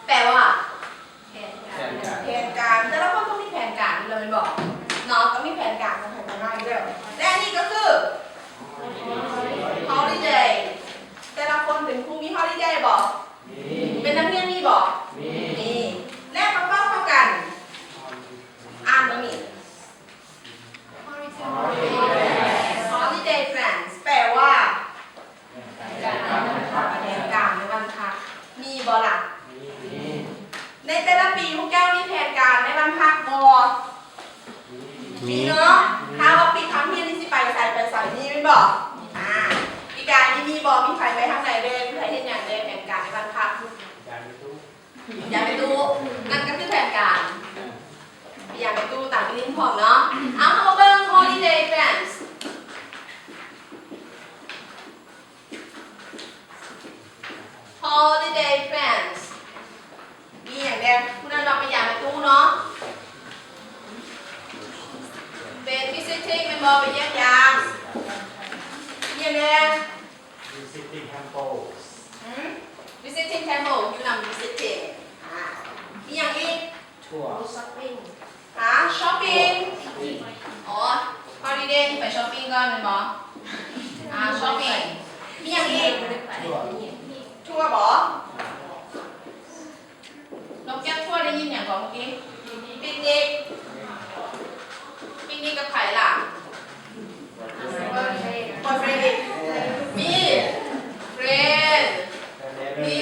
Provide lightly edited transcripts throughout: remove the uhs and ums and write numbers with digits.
แปลว่าแผนการแต่ละคนต้องมีแผนการเลยบอกเนาะก็มีแผนการของแผนการอีกแล้วและอันนี้ก็คือ holiday แต่ละคนเป็นครูมี holiday บอกเป็นนักเรียนมีบอกมีและมาเป้าเท่ากันอ่านมามี holiday plans แปลว่าแผนการในวันพักมีบอล่ะในแต่ละปีพวกแก้วมีแผนการในวันพักบอมีเนาะถ้าว่าปีครั้งที่นี่สิไปใส่นี่ไม่บอกปีการนี่มีบอมีใครไปทางไหนเดินใครเห็นอย่างเดินแผนการในวันพักอย่าไปดูนั่นก็คือแผนการอย่าไปดูต่างลิ้นผมเนาะเอาเข้ามาเบิ้ง holiday plans holiday plans มีอย่างเดียวคุณนั้นเราไปอย่างไปดูเนาะเป็น visiting เป็นบอไปเยี่ยมยามอย่างเดียว visiting temples visiting temple อยู่นำ visiting มีอย่างอีก tour shopping shopping อ๋อ holiday ไป shopping ก่อนเป็นบอshopping มีอย่างอีก ทัวร์บอนกแก้วทัวร์ได้ยินอย่างบอกเมื่อกี้ปิกนิกกับไผ่ล่ะบอยเฟรนด์มีเฟรนด์มี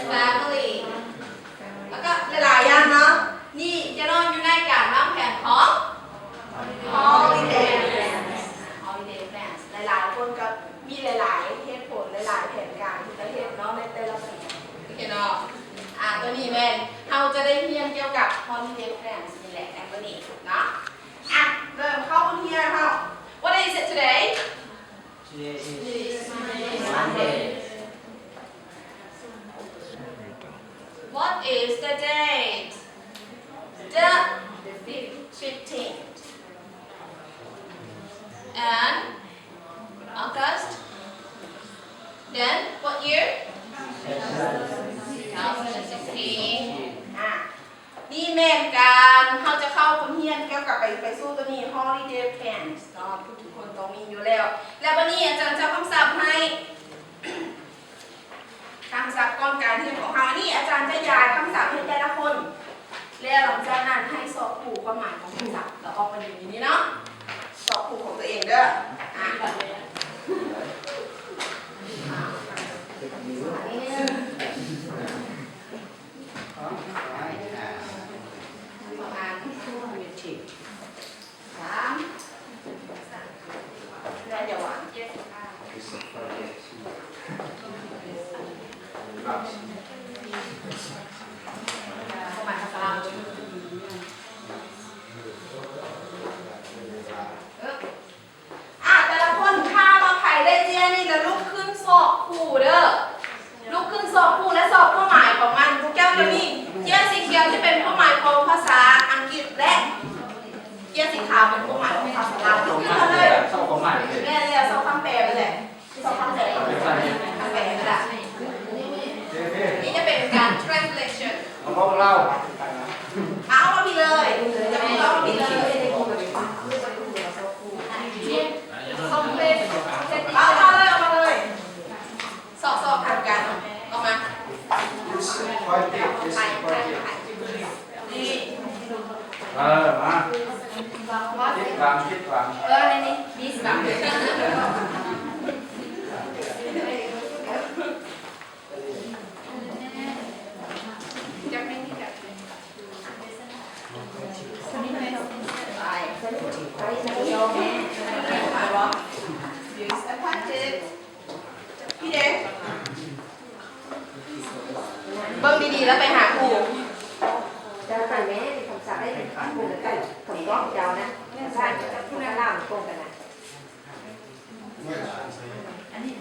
แฟมิลี่แล้วก็หลายๆอย่างเนาะนี่จะนอนอยู่ในการวางแผนของ holiday plans หลายๆคนก็มีหลายๆเหตุผลหลายๆแผนการที่จะเห็นเนาะในแต่ละปีโอเคเนาะตัวนี้แม่นเราจะได้เรียนเกี่ยวกับ holiday plans นี่แหละตัวนี้เนาะเริ่มเข้าเรียนเนาะ What is it today? Today is Monday. What is the date? The 15th. And August. Then what year? 2016. นี่แม่นการเขาจะเข้าคนเฮียนเกี่ยวกับไปสู้ตัวนี้ holiday plans เนาะทุกคนต้องมีอยู่แล้วแล้ววันนี้อาจารย์จะคำศัพท์ให้คำศัพท์ก่อนการเรียนของเรานี่อาจารย์จะย้ายคำศัพท์ให้แต่ละคนแล้วหลังจากนั้นให้สอบผูกความหมายของคำศัพท์แล้วออกมาอยู่ในนี้เนาะสอบผูกของตัวเองเด้อแต่ละคนถ้ามาไผ่ได้เจียนี่จะลุกขึ้นสอบคู่เด้อลุกขึ้นสอบคู่และสอบความหมายของมันพวกแก้วจะมีเจียสีเขียวที่เป็นความหมายของภาษาอังกฤษและเจียสีขาวเป็นความหมายของภาษาลาวลุกขึ้นมาเลยสอบความหมายเลยสอบคำแปลไปเลยสอบคำแปลไปละนี่จะเป็นการ translation เอาเล่าเอามาพี่เลยจะไม่เอามาพี่เลยเอามาเลยสอบทำกันออกมานี่มาคิดวางนี่ดีสามจะไม่มีแบบUse a packet. พี่เด็กเบิ่งดีๆแล้วไปหาครูจะไปแม่เป็นคำศัพท์ได้เป็นคำพูดกันคำร้องยาวนะใช่คุณน่าล่ามโกงกันนะ